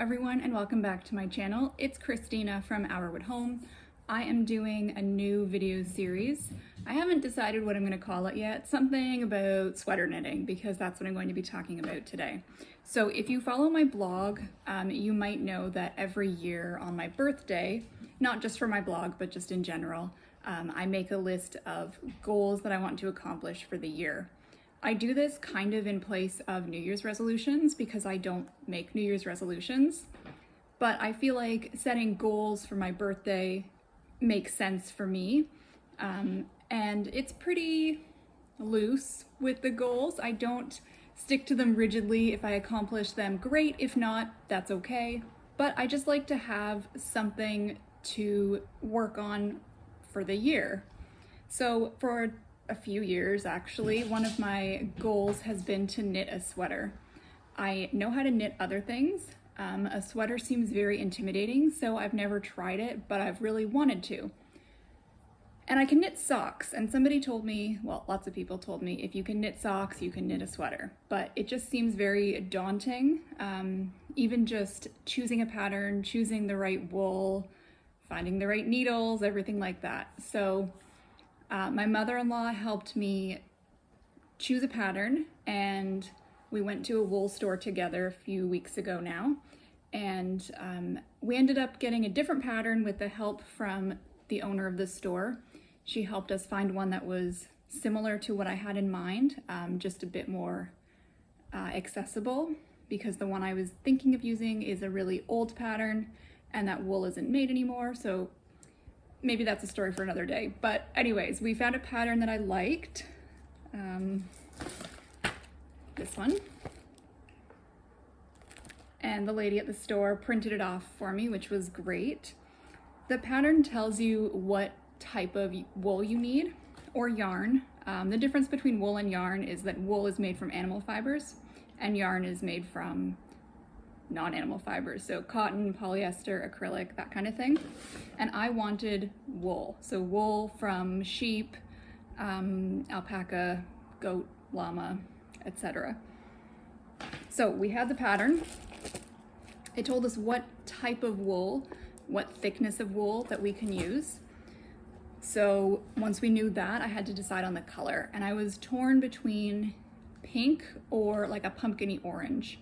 everyone, and welcome back to my channel. It's Christina from Hourwood Home. I am doing a new video series. I haven't decided what I'm going to call it yet. Something about sweater knitting, because that's what I'm going to be talking about today. So if you follow my blog, you might know that every year on my birthday, not just for my blog, but just in general, I make a list of goals that I want to accomplish for the year. I do this kind of in place of New Year's resolutions because I don't make New Year's resolutions, but I feel like setting goals for my birthday makes sense for me. And it's pretty loose with the goals. I don't stick to them rigidly. If I accomplish them, great. If not, that's okay. But I just like to have something to work on for the year. So for a few years, actually, one of my goals has been to knit a sweater. I know how to knit other things. A sweater seems very intimidating, so I've never tried it, but I've really wanted to. And I can knit socks, and somebody told me, well, lots of people told me, if you can knit socks, you can knit a sweater. But it just seems very daunting. Even just choosing a pattern, choosing the right wool, finding the right needles, everything like that. So my mother-in-law helped me choose a pattern, and we went to a wool store together a few weeks ago now, and we ended up getting a different pattern with the help from the owner of the store. She helped us find one that was similar to what I had in mind, just a bit more accessible, because the one I was thinking of using is a really old pattern and that wool isn't made anymore, so maybe that's a story for another day. But anyways, we found a pattern that I liked. This one. And the lady at the store printed it off for me, which was great. The pattern tells you what type of wool you need, or yarn. The difference between wool and yarn is that wool is made from animal fibers and yarn is made from non-animal fibers, so cotton, polyester, acrylic, that kind of thing. And I wanted wool, so wool from sheep, alpaca, goat, llama, etc. So we had the pattern. It told us what type of wool, what thickness of wool that we can use. So once we knew that, I had to decide on the color, and I was torn between pink or like a pumpkin-y orange.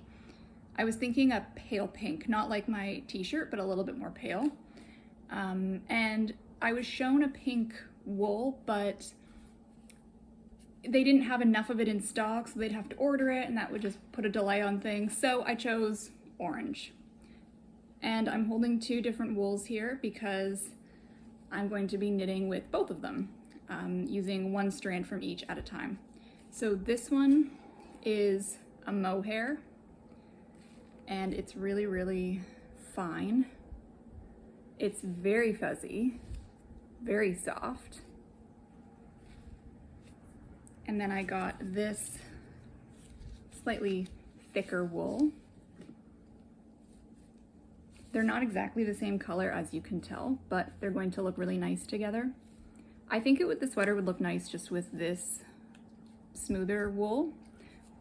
I was thinking a pale pink, not like my t-shirt, but a little bit more pale. And I was shown a pink wool, but they didn't have enough of it in stock, so they'd have to order it, and that would just put a delay on things. So I chose orange. And I'm holding two different wools here because I'm going to be knitting with both of them, using one strand from each at a time. So this one is a mohair, and it's really, really fine. It's very fuzzy, very soft. And then I got this slightly thicker wool. They're not exactly the same color, as you can tell, but they're going to look really nice together. I think the sweater would look nice just with this smoother wool,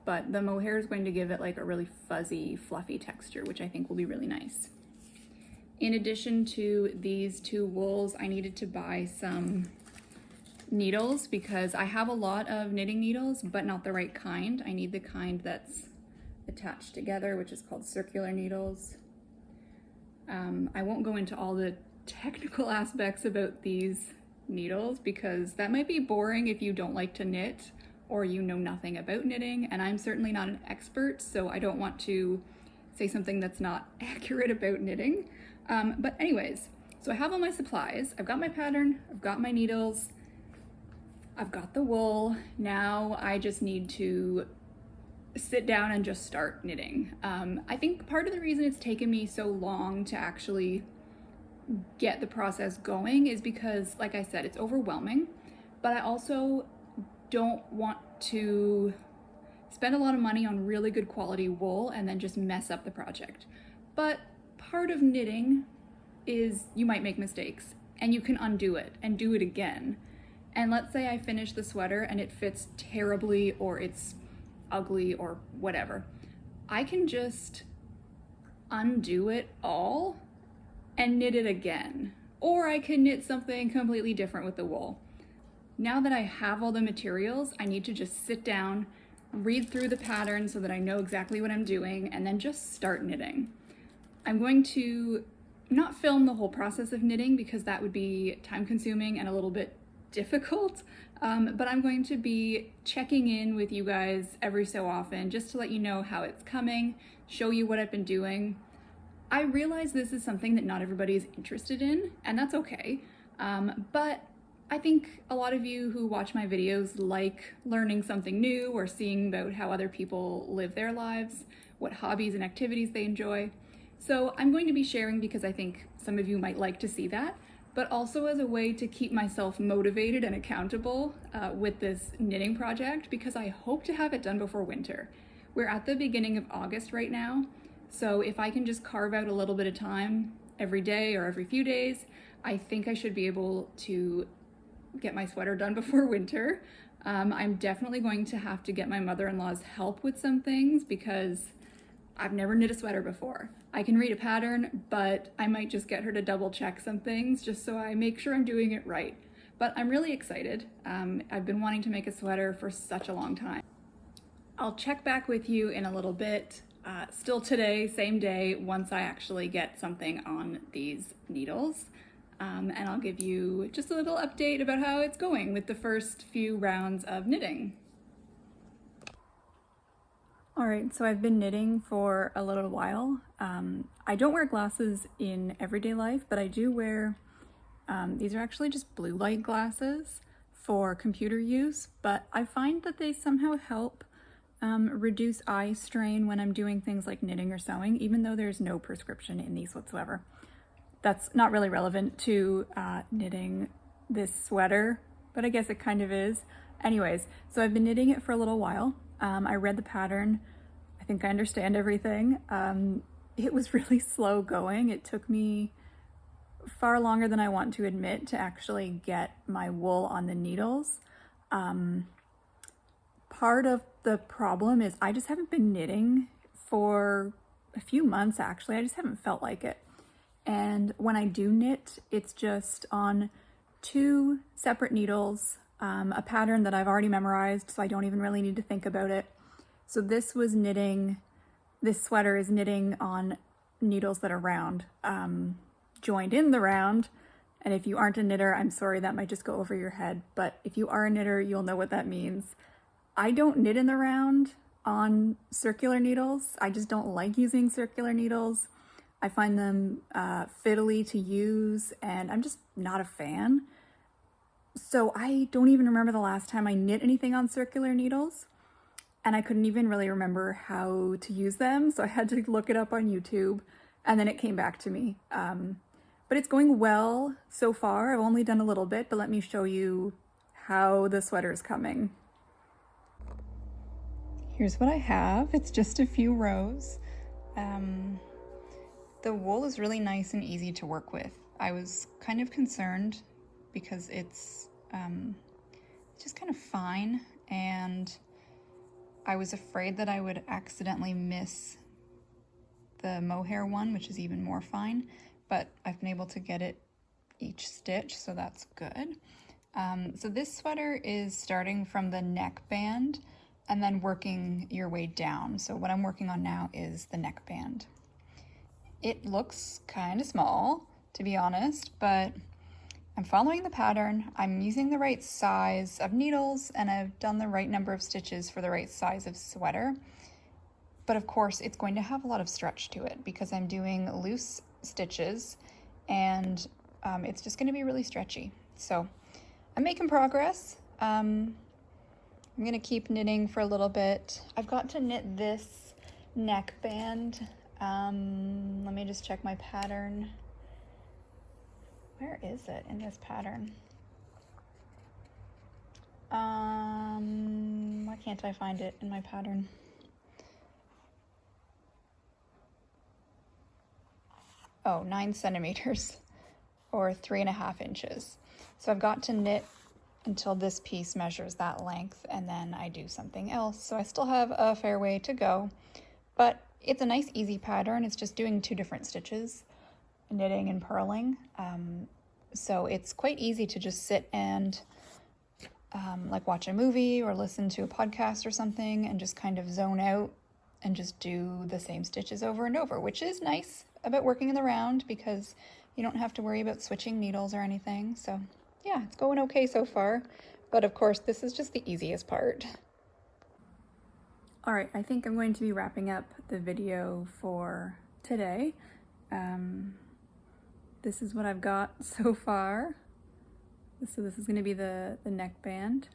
but the mohair is going to give it like a really fuzzy, fluffy texture, which I think will be really nice. In addition to these two wools, I needed to buy some needles because I have a lot of knitting needles, but not the right kind. I need the kind that's attached together, which is called circular needles. I won't go into all the technical aspects about these needles because that might be boring if you don't like to knit or you know nothing about knitting, and I'm certainly not an expert, so I don't want to say something that's not accurate about knitting. But anyways, so I have all my supplies. I've got my pattern, I've got my needles, I've got the wool. Now I just need to sit down and just start knitting. I think part of the reason it's taken me so long to actually get the process going is because, like I said, it's overwhelming, but I also don't want to spend a lot of money on really good quality wool and then just mess up the project. But part of knitting is you might make mistakes and you can undo it and do it again. And let's say I finish the sweater and it fits terribly or it's ugly or whatever. I can just undo it all and knit it again. Or I could knit something completely different with the wool. Now that I have all the materials, I need to just sit down, read through the pattern so that I know exactly what I'm doing, and then just start knitting. I'm going to not film the whole process of knitting because that would be time consuming and a little bit difficult, but I'm going to be checking in with you guys every so often just to let you know how it's coming, show you what I've been doing. I realize this is something that not everybody is interested in, and that's okay, but I think a lot of you who watch my videos like learning something new or seeing about how other people live their lives, what hobbies and activities they enjoy. So I'm going to be sharing because I think some of you might like to see that, but also as a way to keep myself motivated and accountable with this knitting project, because I hope to have it done before winter. We're at the beginning of August right now, so if I can just carve out a little bit of time every day or every few days, I think I should be able to get my sweater done before winter. I'm definitely going to have to get my mother-in-law's help with some things because I've never knit a sweater before. I can read a pattern, but I might just get her to double check some things just so I make sure I'm doing it right. But I'm really excited. I've been wanting to make a sweater for such a long time. I'll check back with you in a little bit, still today, same day, once I actually get something on these needles. And I'll give you just a little update about how it's going with the first few rounds of knitting. All right, so I've been knitting for a little while. I don't wear glasses in everyday life, but I do wear, these are actually just blue light glasses for computer use, but I find that they somehow help reduce eye strain when I'm doing things like knitting or sewing, even though there's no prescription in these whatsoever. That's not really relevant to knitting this sweater, but I guess it kind of is. Anyways, so I've been knitting it for a little while. I read the pattern. I think I understand everything. It was really slow going. It took me far longer than I want to admit to actually get my wool on the needles. Part of the problem is I just haven't been knitting for a few months, actually. I just haven't felt like it. And when I do knit, it's just on 2 separate needles, a pattern that I've already memorized, so I don't even really need to think about it. So this sweater is knitting on needles that are round, joined in the round. And if you aren't a knitter, I'm sorry, that might just go over your head. But if you are a knitter, you'll know what that means. I don't knit in the round on circular needles. I just don't like using circular needles. I find them fiddly to use, and I'm just not a fan. So I don't even remember the last time I knit anything on circular needles, and I couldn't even really remember how to use them, so I had to look it up on YouTube, and then it came back to me. But it's going well so far. I've only done a little bit, but let me show you how the sweater is coming. Here's what I have. It's just a few rows. The wool is really nice and easy to work with. I was kind of concerned because it's just kind of fine, and I was afraid that I would accidentally miss the mohair one, which is even more fine, but I've been able to get it each stitch, so that's good. So this sweater is starting from the neckband and then working your way down. So what I'm working on now is the neckband. It looks kind of small, to be honest, but I'm following the pattern. I'm using the right size of needles, and I've done the right number of stitches for the right size of sweater. But of course, it's going to have a lot of stretch to it because I'm doing loose stitches, and it's just going to be really stretchy. So I'm making progress. I'm going to keep knitting for a little bit. I've got to knit this neckband. Let me just check my pattern. Where is it in this pattern? Why can't I find it in my pattern? Oh, 9 centimeters or 3.5 inches. So I've got to knit until this piece measures that length, and then I do something else. So I still have a fair way to go, but It's a nice easy pattern. It's just doing 2 different stitches, knitting and purling. So it's quite easy to just sit and like watch a movie or listen to a podcast or something and just kind of zone out and just do the same stitches over and over, which is nice about working in the round because you don't have to worry about switching needles or anything. So yeah, it's going okay so far. But of course, this is just the easiest part. All right, I think I'm going to be wrapping up the video for today. This is what I've got so far. So this is going to be the neckband.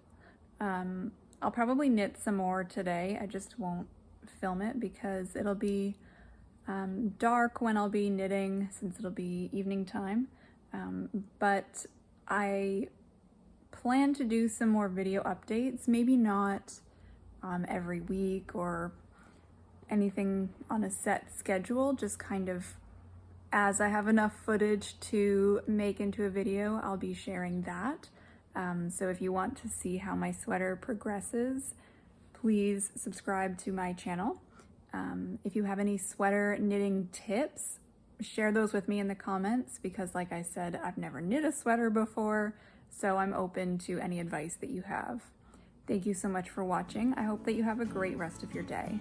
I'll probably knit some more today. I just won't film it because it'll be dark when I'll be knitting since it'll be evening time. But I plan to do some more video updates, maybe not every week or anything on a set schedule, just kind of as I have enough footage to make into a video, I'll be sharing that. So if you want to see how my sweater progresses, please subscribe to my channel. If you have any sweater knitting tips, share those with me in the comments because like I said, I've never knit a sweater before, so I'm open to any advice that you have. Thank you so much for watching. I hope that you have a great rest of your day.